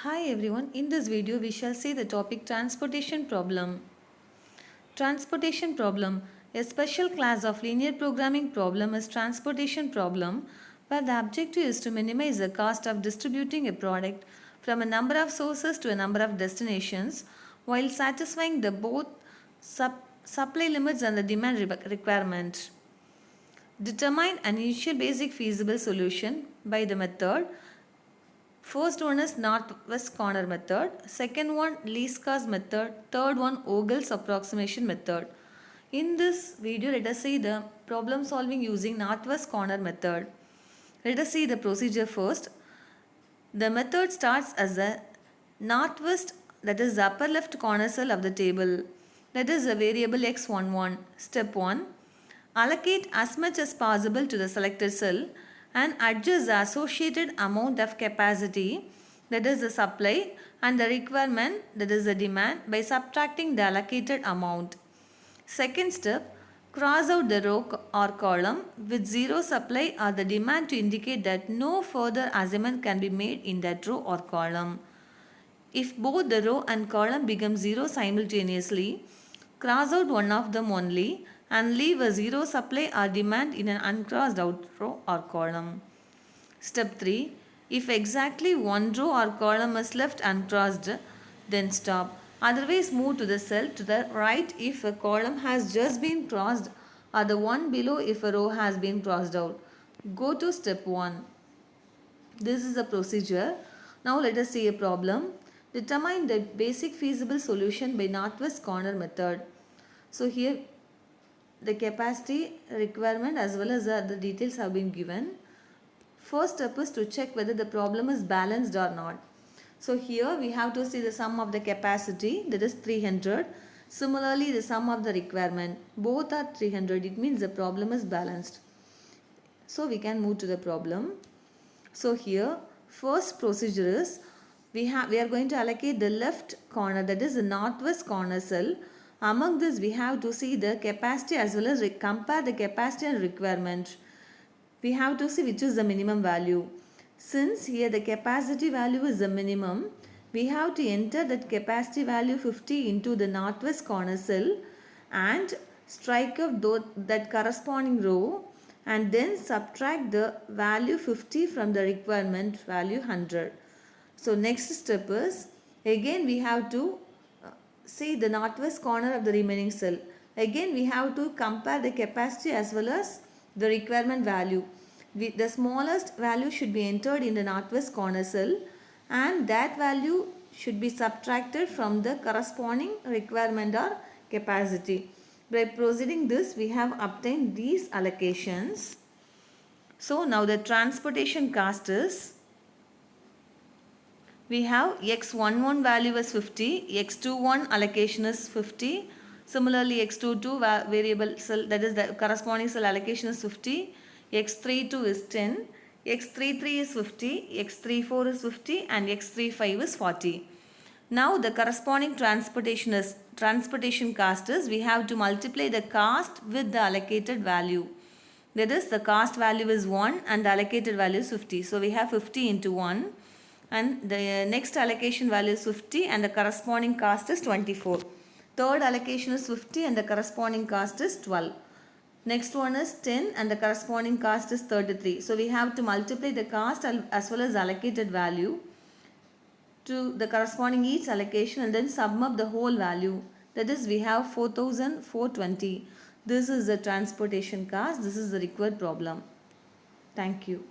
Hi everyone, in this video we shall see the topic transportation problem. Transportation problem, a special class of linear programming problem is transportation problem where the objective is to minimize the cost of distributing a product from a number of sources to a number of destinations while satisfying the both supply limits and the demand requirement. Determine an initial basic feasible solution by the method. First one is northwest corner method, second one least cost method, third one Ogle's approximation method. In this video, let us see the problem solving using northwest corner method. Let us see the procedure first. The method starts as a northwest, that is the upper left corner cell of the table. That is a variable x11. Step 1. Allocate as much as possible to the selected cell and adjust the associated amount of capacity, that is the supply, and the requirement, that is the demand, by subtracting the allocated amount. Second step, cross out the row or column with zero supply or the demand to indicate that no further assignment can be made in that row or column. If both the row and column become zero simultaneously, cross out one of them only and leave a zero supply or demand in an uncrossed out row or column. Step 3. If exactly one row or column is left uncrossed, then stop. Otherwise, move to the cell to the right if a column has just been crossed or the one below if a row has been crossed out. Go to step 1. This is the procedure. Now let us see a problem. Determine the basic feasible solution by northwest corner method. So here the capacity requirement as well as the details have been given. First step is to check whether the problem is balanced or not. So here we have to see the sum of the capacity, that is 300. Similarly, the sum of the requirement, both are 300. It means the problem is balanced. So we can move to the problem. So here first procedure is we are going to allocate the left corner, that is the northwest corner cell. Among this we have to see the capacity as well as compare the capacity and requirement. We have to see which is the minimum value. Since here the capacity value is the minimum, we have to enter that capacity value 50 into the northwest corner cell and strike up that corresponding row and then subtract the value 50 from the requirement value 100. So next step is again we have to see the northwest corner of the remaining cell. Again we have to compare the capacity as well as the requirement value. The smallest value should be entered in the northwest corner cell and that value should be subtracted from the corresponding requirement or capacity. By proceeding this, we have obtained these allocations. So now the transportation cost is, we have x11 value is 50, x21 allocation is 50. Similarly, x22 variable cell, that is the corresponding cell allocation is 50. X32 is 10, X33 is 50, X34 is 50 and X35 is 40. Now the corresponding transportation cost is, we have to multiply the cost with the allocated value. That is the cost value is 1 and the allocated value is 50. So we have 50 into 1 and the next allocation value is 50 and the corresponding cost is 24. Third allocation is 50 and the corresponding cost is 12. Next one is 10 and the corresponding cost is 33. So we have to multiply the cost as well as allocated value to the corresponding each allocation and then sum up the whole value. That is, we have 4,420. This is the transportation cost. This is the required problem. Thank you.